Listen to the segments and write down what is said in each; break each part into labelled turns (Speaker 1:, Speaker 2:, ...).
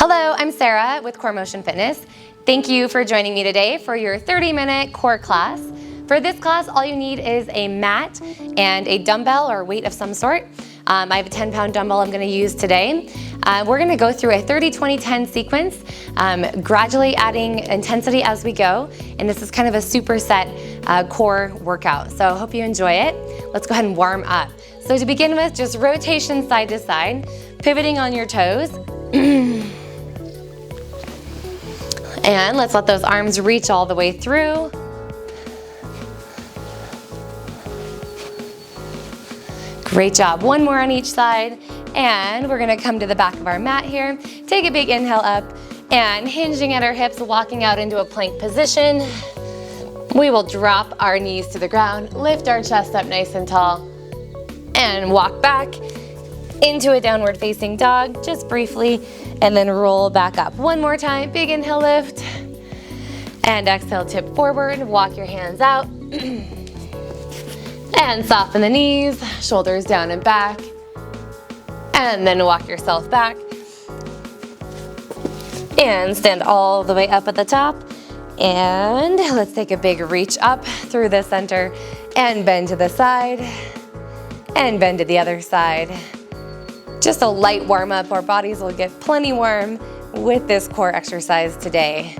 Speaker 1: Hello, I'm Sarah with Core Motion Fitness. Thank you for joining me today for your 30-minute core class. For this class, all you need is a mat and a dumbbell or weight of some sort. I have a 10-pound dumbbell I'm going to use today. We're going to go through a 30-20-10 sequence, gradually adding intensity as we go, and this is kind of a superset core workout. So I hope you enjoy it. Let's go ahead and warm up. So to begin with, just rotation side to side, pivoting on your toes. And let's let those arms reach all the way through. Great job. One more on each side. And we're gonna come to the back of our mat here. Take a big inhale up and hinging at our hips, walking out into a plank position. We will drop our knees to the ground, lift our chest up nice and tall, and walk back into a downward facing dog, just briefly, and then roll back up. One more time, big inhale, lift, and exhale, tip forward, walk your hands out, and soften the knees, shoulders down and back, and then walk yourself back, and stand all the way up at the top, and let's take a big reach up through the center, and bend to the side, and bend to the other side. Just a light warm up. Our bodies will get plenty warm with this core exercise today.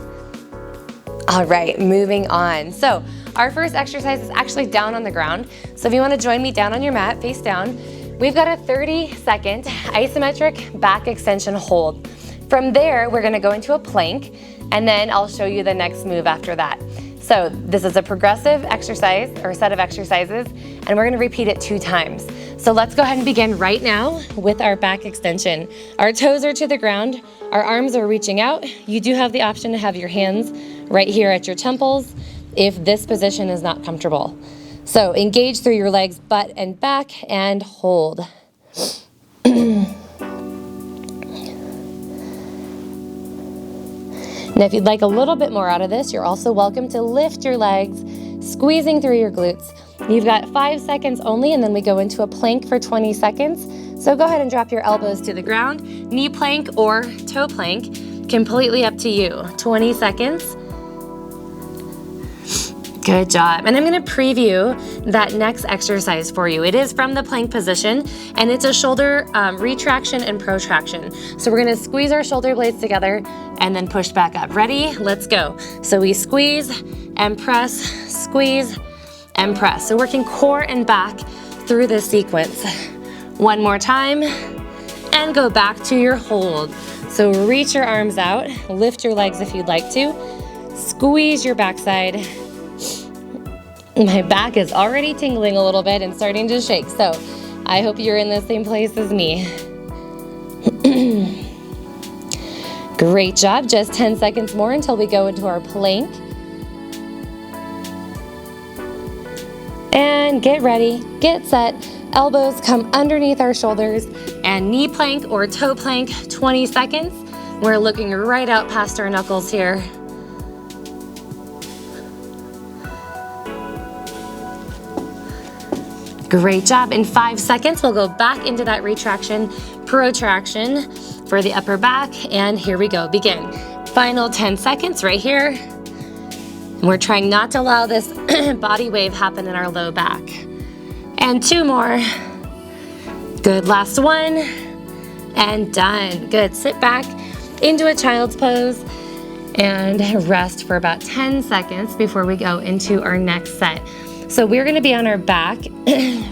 Speaker 1: All right, moving on. So our first exercise is actually down on the ground. So if you want to join me down on your mat, face down, we've got a 30-second isometric back extension hold. From there, we're going to go into a plank, and then I'll show you the next move after that. So this is a progressive exercise or set of exercises, and we're going to repeat it 2 times. So let's go ahead and begin right now with our back extension. Our toes are to the ground, our arms are reaching out. You do have the option to have your hands right here at your temples if this position is not comfortable. So engage through your legs, butt and back, and hold. Now, if you'd like a little bit more out of this, you're also welcome to lift your legs, squeezing through your glutes. You've got 5 seconds only, and then we go into a plank for 20 seconds. So go ahead and drop your elbows to the ground. Knee plank or toe plank, completely up to you. 20 seconds. Good job. And I'm going to preview that next exercise for you. It is from the plank position, and it's a shoulder retraction and protraction. So we're going to squeeze our shoulder blades together and then push back up. Ready? Let's go. So we squeeze and press, squeeze and press. So working core and back through this sequence. One more time, and go back to your hold. So reach your arms out, lift your legs if you'd like to, squeeze your backside. My back is already tingling a little bit and starting to shake, so I hope you're in the same place as me. Great job. Just 10 seconds more until we go into our plank. And get ready, get set. Elbows come underneath our shoulders, and knee plank or toe plank, 20 seconds. We're looking right out past our knuckles here. Great job. In 5 seconds, we'll go back into that retraction, protraction for the upper back, and here we go, begin. Final 10 seconds right here. And we're trying not to allow this body wave happen in our low back. And 2 more. Good, last one, and done. Good, sit back into a child's pose and rest for about 10 seconds before we go into our next set. So we're going to be on our back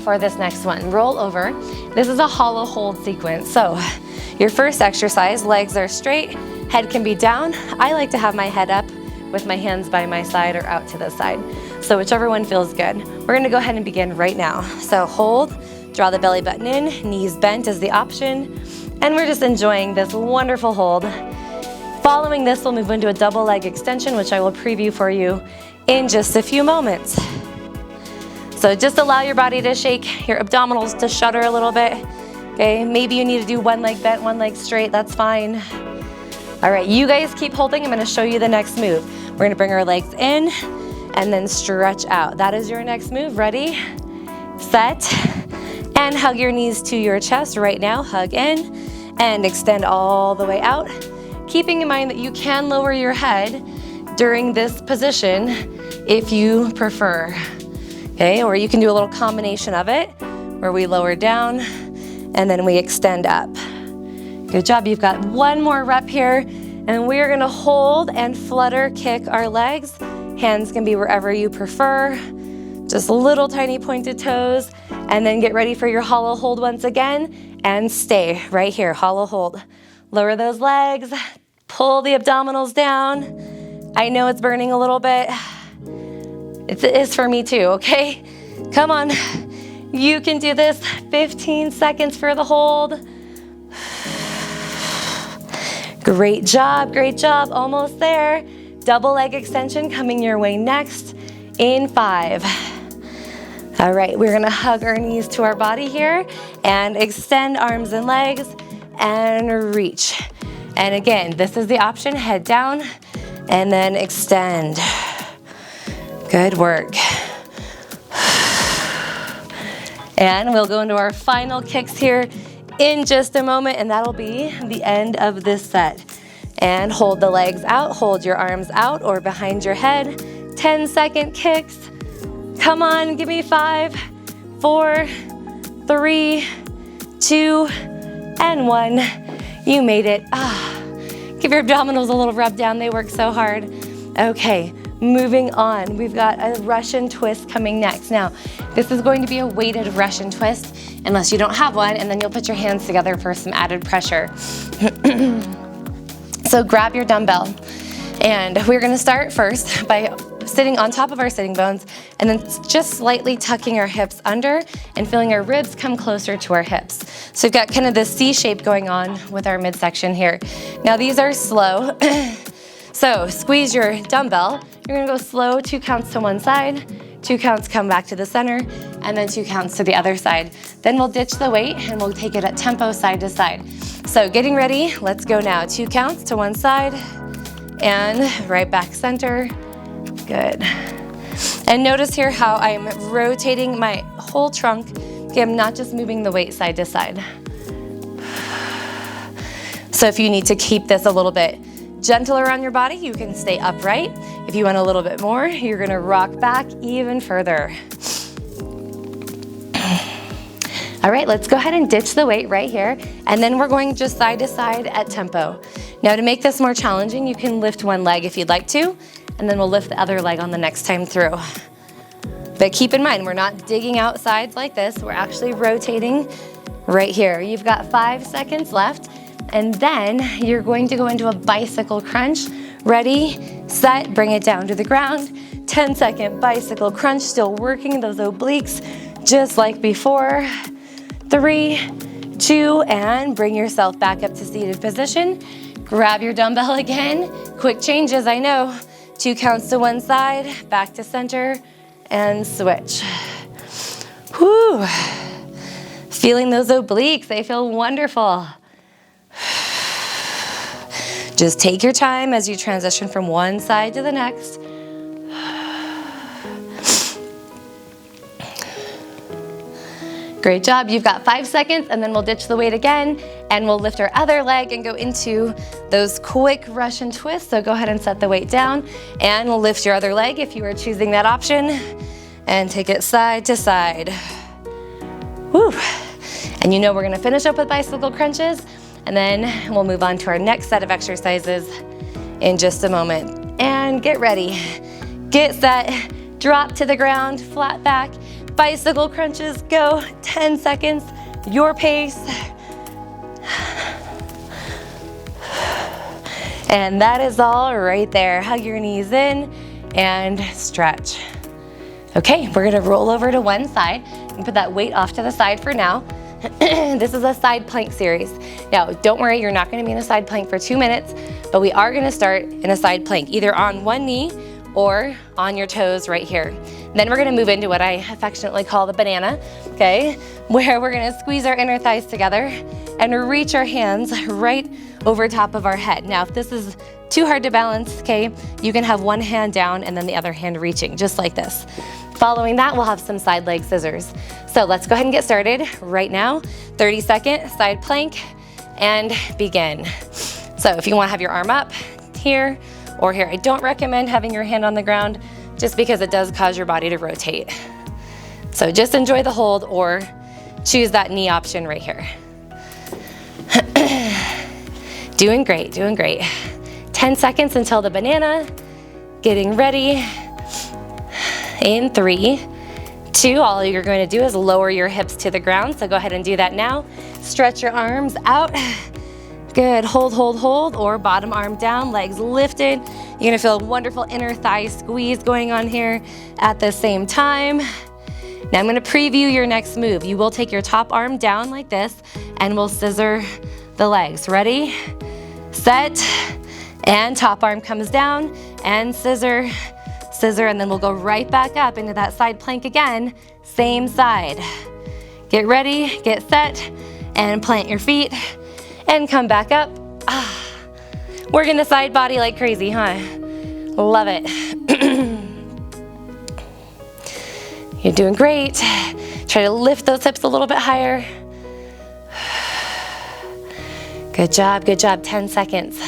Speaker 1: for this next one. Roll over. This is a hollow hold sequence. So your first exercise, legs are straight, head can be down. I like to have my head up with my hands by my side or out to the side. So whichever one feels good. We're going to go ahead and begin right now. So hold, draw the belly button in, knees bent is the option, and we're just enjoying this wonderful hold. Following this, we'll move into a double leg extension, which I will preview for you in just a few moments. So just allow your body to shake, your abdominals to shudder a little bit. Okay, maybe you need to do one leg bent, one leg straight, that's fine. All right, you guys keep holding. I'm gonna show you the next move. We're gonna bring our legs in and then stretch out. That is your next move. Ready, set, and hug your knees to your chest right now. Hug in and extend all the way out. keeping in mind that you can lower your head during this position if you prefer. Okay, or you can do a little combination of it where we lower down and then we extend up. Good job, you've got one more rep here, and we're gonna hold and flutter kick our legs. Hands can be wherever you prefer, just little tiny pointed toes, and then get ready for your hollow hold once again, and stay right here, hollow hold. Lower those legs, pull the abdominals down. I know it's burning a little bit. It is for me too, okay? Come on, you can do this. 15 seconds for the hold. Great job, almost there. Double leg extension coming your way next in 5. All right, we're gonna hug our knees to our body here and extend arms and legs and reach. And again, this is the option, head down and then extend. Good work. And we'll go into our final kicks here in just a moment, and that'll be the end of this set. And hold the legs out, hold your arms out or behind your head. 10-second kicks. Come on, give me 5, 4, 3, 2, and 1. You made it. Give your abdominals a little rub down, they work so hard. Okay, moving on. We've got a Russian twist coming next. Now, this is going to be a weighted Russian twist, unless you don't have one, and then you'll put your hands together for some added pressure. So grab your dumbbell, and we're gonna start first by sitting on top of our sitting bones, and then just slightly tucking our hips under and feeling our ribs come closer to our hips. So we've got kind of this C shape going on with our midsection here. Now these are slow. So squeeze your dumbbell. You're gonna go slow, 2 counts to one side, 2 counts come back to the center, and then 2 counts to the other side. Then we'll ditch the weight and we'll take it at tempo side to side. So getting ready, let's go now. 2 counts to one side and right back center. Good. And notice here how I'm rotating my whole trunk. Okay, I'm not just moving the weight side to side. So if you need to keep this a little bit gentler on your body, you can stay upright. If you want a little bit more, you're gonna rock back even further. All right, let's go ahead and ditch the weight right here, and then we're going just side to side at tempo. Now to make this more challenging, you can lift one leg if you'd like to, and then we'll lift the other leg on the next time through. But keep in mind, we're not digging out sides like this, we're actually rotating right here. You've got 5 seconds left, and then you're going to go into a bicycle crunch. Ready, set, bring it down to the ground. 10-second bicycle crunch, still working those obliques just like before. 3, 2, and bring yourself back up to seated position. Grab your dumbbell again. Quick changes, I know. 2 counts to one side, back to center, and switch. Whew. Feeling those obliques, they feel wonderful. Just take your time as you transition from one side to the next. Great job, you've got 5 seconds, and then we'll ditch the weight again, and we'll lift our other leg and go into those quick Russian twists. So go ahead and set the weight down, and we'll lift your other leg if you are choosing that option, and take it side to side. Whew. And you know we're gonna finish up with bicycle crunches, and then we'll move on to our next set of exercises in just a moment. And get ready, get set, drop to the ground, flat back, bicycle crunches, go. 10 seconds, your pace. And that is all right there. Hug your knees in and stretch. Okay, we're gonna roll over to one side and put that weight off to the side for now. This is a side plank series. Now, don't worry, you're not gonna be in a side plank for 2 minutes, but we are gonna start in a side plank, either on one knee or on your toes right here. Then we're gonna move into what I affectionately call the banana, okay? Where we're gonna squeeze our inner thighs together and reach our hands right over top of our head. Now, if this is too hard to balance, okay, you can have one hand down and then the other hand reaching, just like this. Following that, we'll have some side leg scissors. So let's go ahead and get started right now. 30-second side plank and begin. So if you want to have your arm up here or here, I don't recommend having your hand on the ground just because it does cause your body to rotate. So just enjoy the hold or choose that knee option right here. Doing great, doing great. 10 seconds until the banana. Getting ready. In 3, 2, all you're going to do is lower your hips to the ground. So go ahead and do that now. Stretch your arms out. Good, hold, hold, hold, or bottom arm down, legs lifted. You're gonna feel a wonderful inner thigh squeeze going on here at the same time. Now I'm gonna preview your next move. You will take your top arm down like this and we'll scissor the legs. Ready, set, and top arm comes down and scissor, scissor, and then we'll go right back up into that side plank again, same side. Get ready, get set, and plant your feet. And come back up. We're gonna side body like crazy, huh? Love it. You're doing great. Try to lift those hips a little bit higher. Good job, 10 seconds.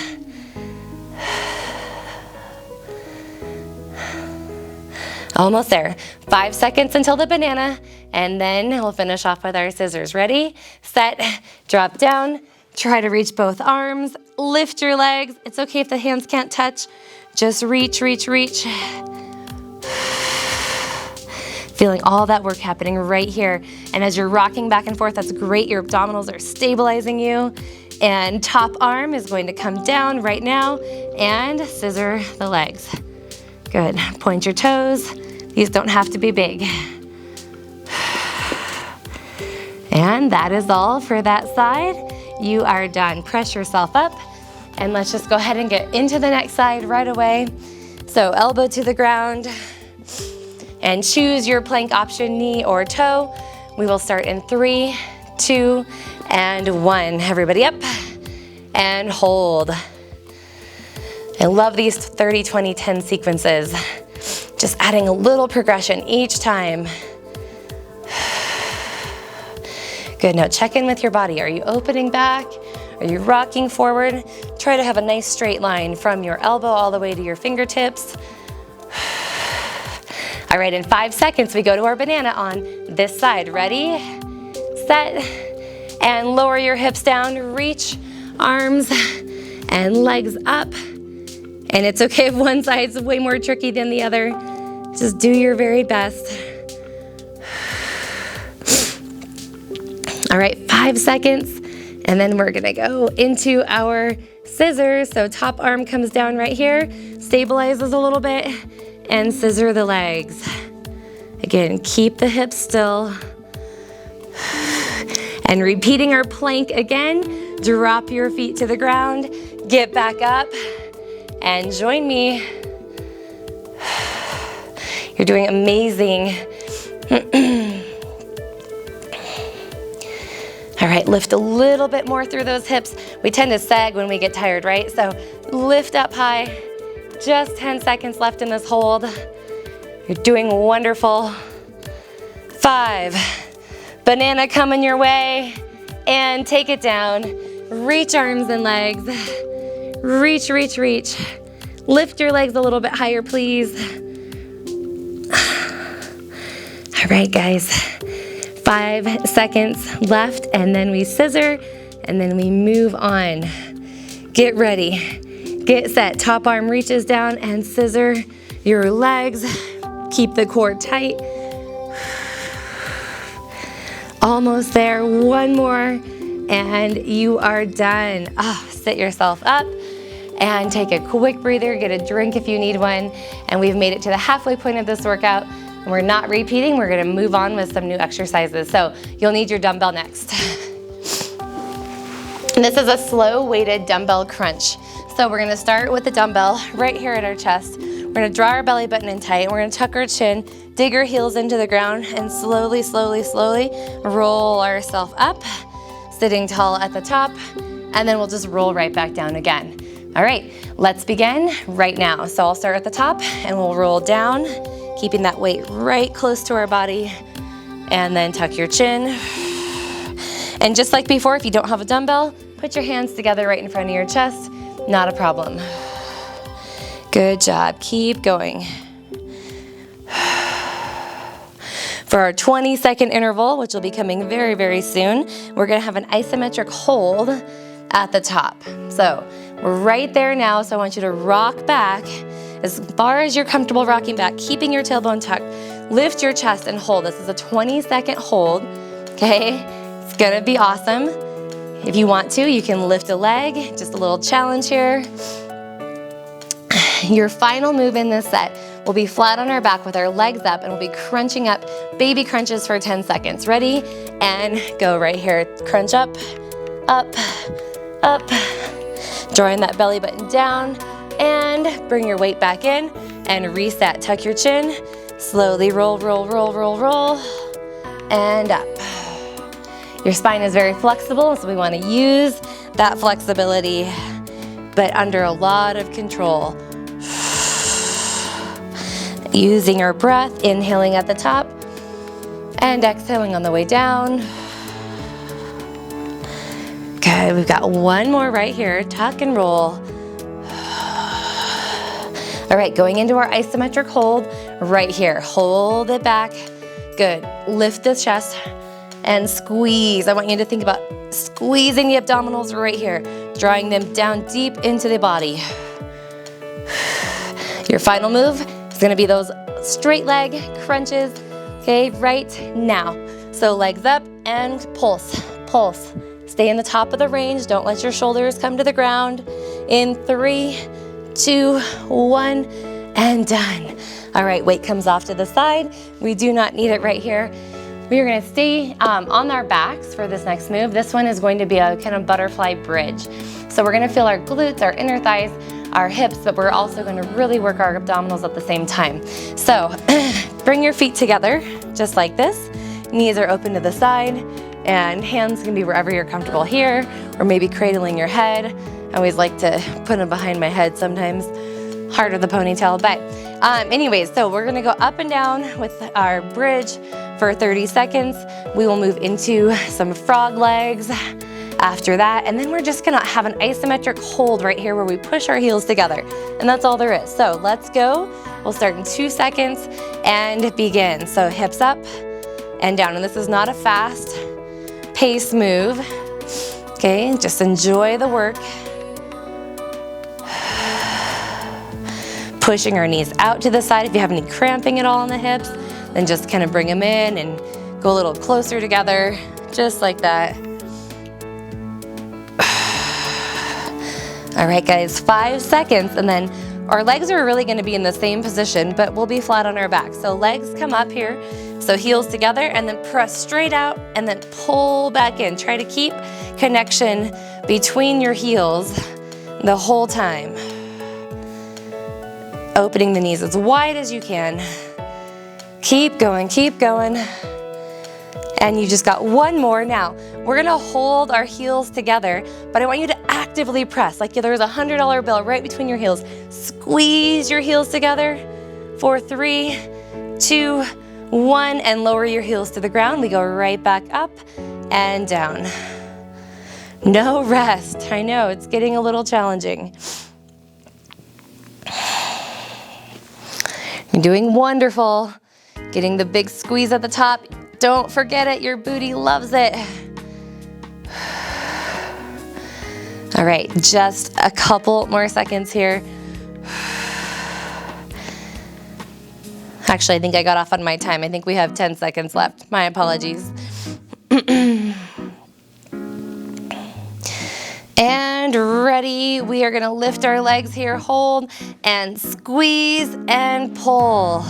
Speaker 1: Almost there. 5 seconds until the banana, and then we'll finish off with our scissors. Ready, set, drop down. Try to reach both arms, lift your legs. It's okay if the hands can't touch. Just reach, reach, reach. Feeling all that work happening right here. And as you're rocking back and forth, that's great. Your abdominals are stabilizing you. And top arm is going to come down right now and scissor the legs. Good, point your toes. These don't have to be big. And that is all for that side. You are done. Press yourself up and let's just go ahead and get into the next side right away. So elbow to the ground and choose your plank option, knee or toe. We will start in 3, 2, and 1. Everybody up and hold. I love these 30, 20, 10 sequences. Just adding a little progression each time. Good, now check in with your body. Are you opening back? Are you rocking forward? Try to have a nice straight line from your elbow all the way to your fingertips. All right, in 5 seconds, we go to our banana on this side. Ready, set, and lower your hips down. Reach, arms and legs up. And it's okay if one side's way more tricky than the other. Just do your very best. All right, 5 seconds, and then we're gonna go into our scissors. So top arm comes down right here, stabilizes a little bit, and scissor the legs. Again, keep the hips still. And repeating our plank again, drop your feet to the ground, get back up, and join me. You're doing amazing. All right, lift a little bit more through those hips. We tend to sag when we get tired, right? So lift up high. Just 10 seconds left in this hold. You're doing wonderful. 5, banana coming your way, and take it down. Reach arms and legs. Reach, reach, reach. Lift your legs a little bit higher, please. All right, guys. 5 seconds left, and then we scissor, and then we move on. Get ready, get set. Top arm reaches down and scissor your legs. Keep the core tight. Almost there, one more, and you are done. Sit yourself up and take a quick breather, get a drink if you need one, and we've made it to the halfway point of this workout. And we're not repeating, we're gonna move on with some new exercises. So you'll need your dumbbell next. And this is a slow weighted dumbbell crunch. So we're gonna start with the dumbbell right here at our chest. We're gonna draw our belly button in tight. We're gonna tuck our chin, dig our heels into the ground, and slowly, slowly, slowly roll ourselves up, sitting tall at the top, and then we'll just roll right back down again. All right, let's begin right now. So I'll start at the top and we'll roll down, keeping that weight right close to our body, and then tuck your chin. And just like before, if you don't have a dumbbell, put your hands together right in front of your chest. Not a problem. Good job. Keep going. For our 20-second interval, which will be coming very, very soon, we're gonna have an isometric hold at the top. So we're right there now, so I want you to rock back as far as you're comfortable rocking back, keeping your tailbone tucked. Lift your chest and hold. This is a 20-second hold, okay? It's gonna be awesome. If you want to, you can lift a leg, just a little challenge here. Your final move in this set will be flat on our back with our legs up, and we'll be crunching up baby crunches for 10 seconds. Ready? And go right here. Crunch up, up, up. Drawing that belly button down, and bring your weight back in, and reset. Tuck your chin. Slowly roll, roll, roll, roll, roll, and up. Your spine is very flexible, so we want to use that flexibility, but under a lot of control. Using our breath, inhaling at the top, and exhaling on the way down. Good, we've got one more right here. Tuck and roll. All right, going into our isometric hold right here. Hold it back. Good. Lift the chest and squeeze. I want you to think about squeezing the abdominals right here, drawing them down deep into the body. Your final move is gonna be those straight leg crunches, okay, right now. So legs up and pulse, pulse. Stay in the top of the range. Don't let your shoulders come to the ground. In 3, 2, 1, and done. All right, weight comes off to the side. We do not need it right here. We are gonna stay on our backs for this next move. This one is going to be a kind of butterfly bridge. So we're gonna feel our glutes, our inner thighs, our hips, but we're also gonna really work our abdominals at the same time. So bring your feet together, just like this. Knees are open to the side, and hands can be wherever you're comfortable here, or maybe cradling your head. I always like to put them behind my head sometimes. Harder the ponytail, but anyways, so we're gonna go up and down with our bridge for 30 seconds. We will move into some frog legs after that, and then we're just gonna have an isometric hold right here where we push our heels together, and that's all there is. So let's go. We'll start in 2 seconds and begin. So hips up and down, and this is not a fast pace move. Okay, just enjoy the work. Pushing our knees out to the side. If you have any cramping at all in the hips, then just kind of bring them in and go a little closer together, just like that. All right, guys, 5 seconds, and then our legs are really gonna be in the same position, but we'll be flat on our back. So legs come up here, so heels together, and then press straight out, and then pull back in. Try to keep connection between your heels the whole time. Opening the knees as wide as you can. Keep going, keep going. And you just got one more. Now, we're gonna hold our heels together, but I want you to actively press, like there's a $100 bill right between your heels. Squeeze your heels together for 3, 2, 1, and lower your heels to the ground. We go right back up and down. No rest. I know, it's getting a little challenging. You're doing wonderful. Getting the big squeeze at the top. Don't forget it, your booty loves it. All right, just a couple more seconds here. Actually, I think I got off on my time. I think we have 10 seconds left. My apologies. And ready, we are gonna lift our legs here, hold, and squeeze and pull.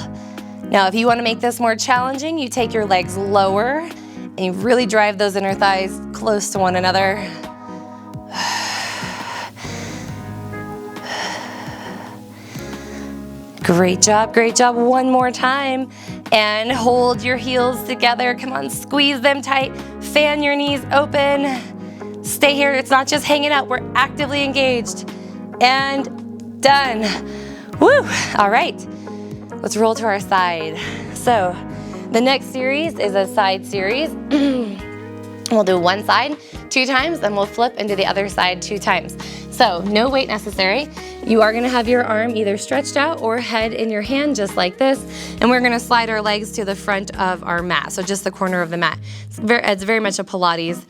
Speaker 1: Now, if you wanna make this more challenging, you take your legs lower and you really drive those inner thighs close to one another. Great job, great job. One more time. And hold your heels together. Come on, squeeze them tight. Fan your knees open. Stay here, it's not just hanging out, we're actively engaged. And done. Woo, all right. Let's roll to our side. So the next series is a side series. We'll do one side 2 times, then we'll flip into the other side 2 times. So no weight necessary. You are gonna have your arm either stretched out or head in your hand just like this, and we're gonna slide our legs to the front of our mat, so just the corner of the mat. It's very much a Pilates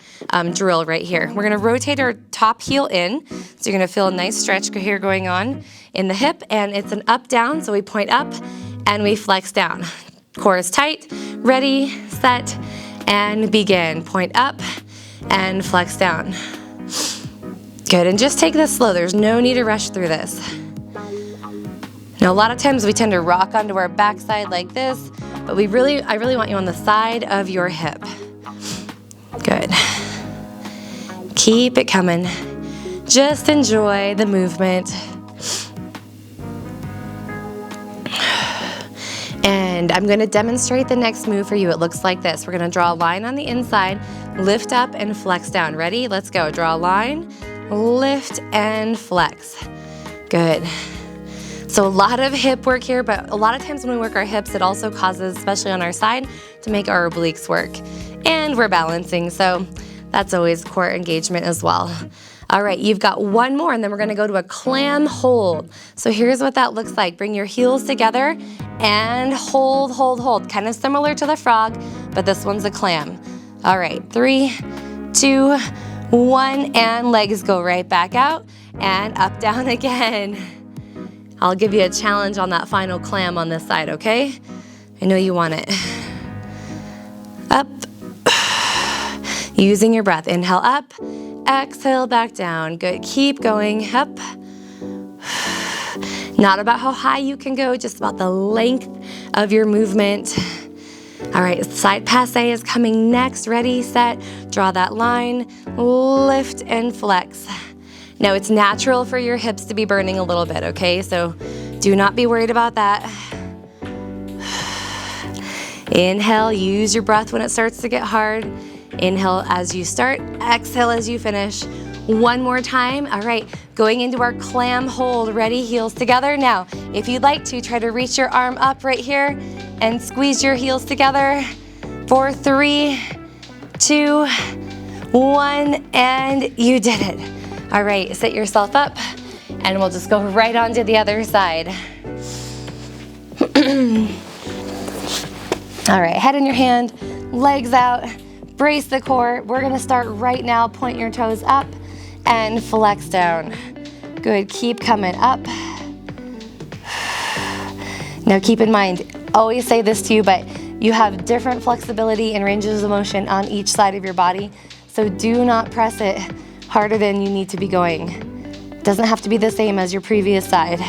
Speaker 1: drill right here. We're gonna rotate our top heel in, so you're gonna feel a nice stretch here going on in the hip, and it's an up down, so we point up and we flex down. Core is tight, ready, set, and begin. Point up and flex down. Good, and just take this slow. There's no need to rush through this. Now, a lot of times we tend to rock onto our backside like this, but I really want you on the side of your hip. Good. Keep it coming. Just enjoy the movement. And I'm gonna demonstrate the next move for you. It looks like this. We're gonna draw a line on the inside, lift up and flex down. Ready? Let's go. Draw a line, lift and flex. Good. So a lot of hip work here, but a lot of times when we work our hips, it also causes, especially on our side, to make our obliques work. And we're balancing, so that's always core engagement as well. All right, you've got one more, and then we're gonna go to a clam hold. So here's what that looks like. Bring your heels together and hold, hold, hold. Kind of similar to the frog, but this one's a clam. All right, 3, 2, 1, and legs go right back out and up, down again. I'll give you a challenge on that final clam on this side, okay? I know you want it. Up. Using your breath. Inhale up, exhale back down. Good, keep going up. Not about how high you can go, just about the length of your movement. All right, side passe is coming next. Ready, set, draw that line, lift and flex. Now it's natural for your hips to be burning a little bit, okay? So do not be worried about that. Inhale, use your breath when it starts to get hard. Inhale as you start, exhale as you finish. One more time. All right, going into our clam hold. Ready, heels together. Now, if you'd like to, try to reach your arm up right here and squeeze your heels together for 3, 2, 1, and you did it. All right, sit yourself up, and we'll just go right on to the other side. All right, head in your hand, legs out, brace the core. We're gonna start right now. Point your toes up and flex down. Good, keep coming up. Now keep in mind, always say this to you, but you have different flexibility and ranges of motion on each side of your body, so do not press it harder than you need to be going. It doesn't have to be the same as your previous side.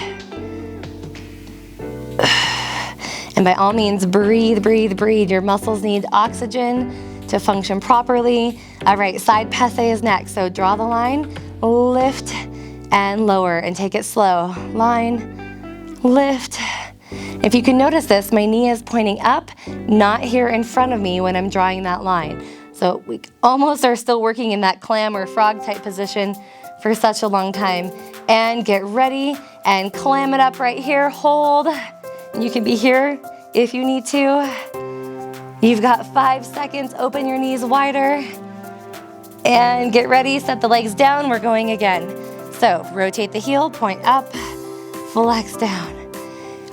Speaker 1: And by all means, breathe, breathe, breathe. Your muscles need oxygen to function properly. All right, side passe is next. So draw the line, lift and lower, and take it slow. Line, lift. If you can notice this, my knee is pointing up, not here in front of me when I'm drawing that line. So we almost are still working in that clam or frog type position for such a long time. And get ready and clam it up right here, hold. You can be here if you need to. You've got 5 seconds, open your knees wider. And get ready, set the legs down, we're going again. So rotate the heel, point up, flex down.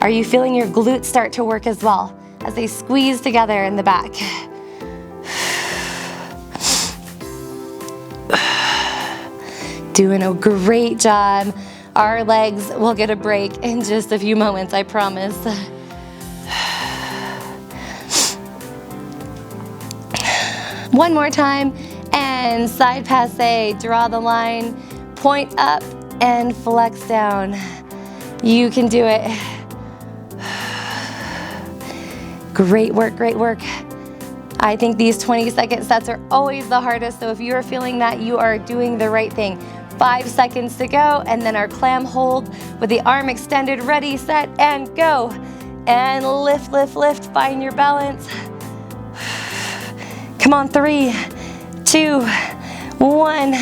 Speaker 1: Are you feeling your glutes start to work as well as they squeeze together in the back? Doing a great job. Our legs will get a break in just a few moments, I promise. One more time, and side passe, draw the line, point up and flex down. You can do it. Great work, great work. I think these 20-second sets are always the hardest, so if you are feeling that, you are doing the right thing. 5 seconds to go, and then our clam hold with the arm extended, ready, set, and go. And lift, lift, lift, find your balance. Come on, 3, 2, 1,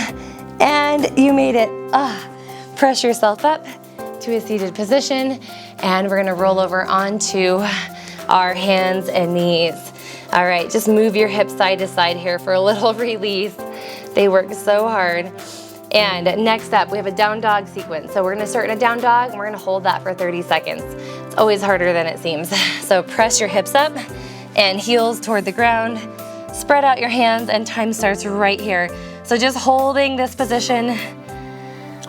Speaker 1: and you made it. Press yourself up to a seated position, and we're gonna roll over onto our hands and knees. All right, just move your hips side to side here for a little release. They work so hard. And next up, we have a down dog sequence. So we're gonna start in a down dog, and we're gonna hold that for 30 seconds. It's always harder than it seems. So press your hips up and heels toward the ground. Spread out your hands, and time starts right here. So just holding this position.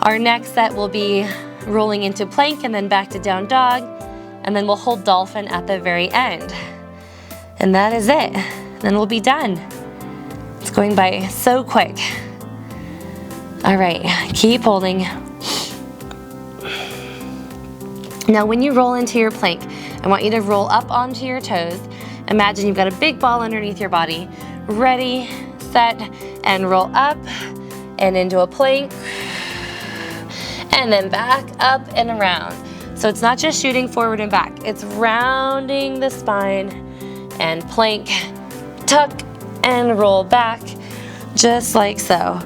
Speaker 1: Our next set will be rolling into plank and then back to down dog, and then we'll hold dolphin at the very end. And that is it. Then we'll be done. It's going by so quick. All right, keep holding. Now when you roll into your plank, I want you to roll up onto your toes. Imagine you've got a big ball underneath your body. Ready, set, and roll up and into a plank. And then back up and around. So it's not just shooting forward and back, it's rounding the spine and plank, tuck, and roll back, just like so.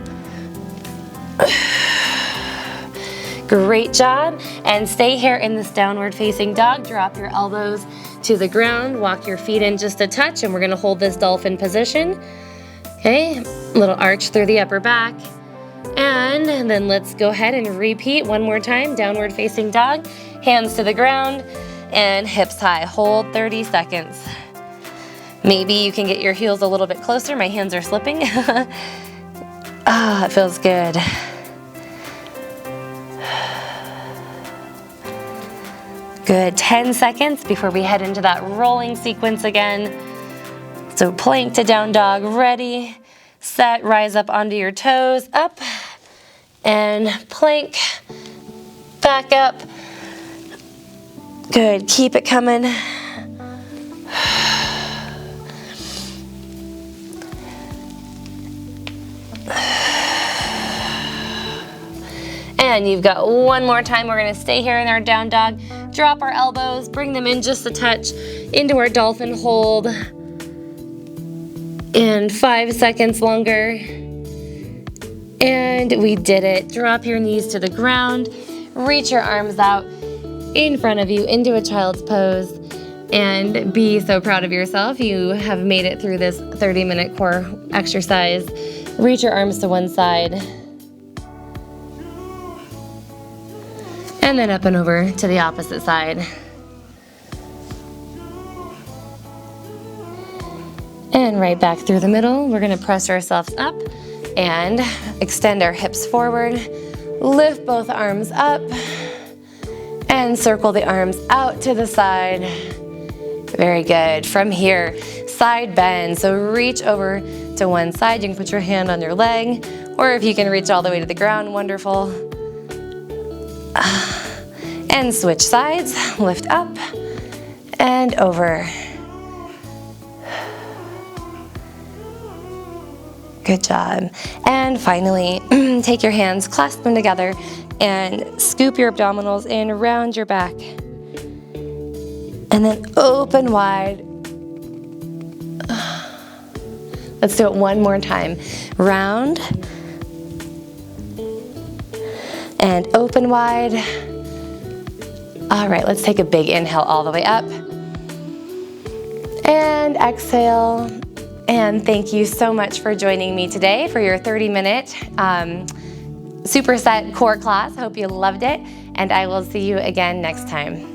Speaker 1: Great job, and stay here in this downward facing dog. Drop your elbows to the ground, walk your feet in just a touch, and we're gonna hold this dolphin position. Okay, little arch through the upper back. And then let's go ahead and repeat one more time. Downward facing dog, hands to the ground, and hips high. Hold 30 seconds. Maybe you can get your heels a little bit closer. My hands are slipping. Ah, it feels good. Good, 10 seconds before we head into that rolling sequence again. So plank to down dog, ready, set, rise up onto your toes, up, and plank, back up. Good, keep it coming. And you've got one more time. We're gonna stay here in our down dog, drop our elbows, bring them in just a touch into our dolphin hold. And 5 seconds longer. And we did it. Drop your knees to the ground, reach your arms out in front of you into a child's pose, and be so proud of yourself. You have made it through this 30-minute core exercise. Reach your arms to one side. And then up and over to the opposite side. And right back through the middle. We're gonna press ourselves up and extend our hips forward. Lift both arms up and circle the arms out to the side. Very good. From here, side bend. So reach over to one side. You can put your hand on your leg, or if you can reach all the way to the ground, wonderful. And switch sides, lift up and over. Good job. And finally, take your hands, clasp them together, and scoop your abdominals in, round your back. And then open wide. Let's do it one more time. Round and open wide. All right, let's take a big inhale all the way up. And exhale. And thank you so much for joining me today for your 30-minute superset core class. Hope you loved it, and I will see you again next time.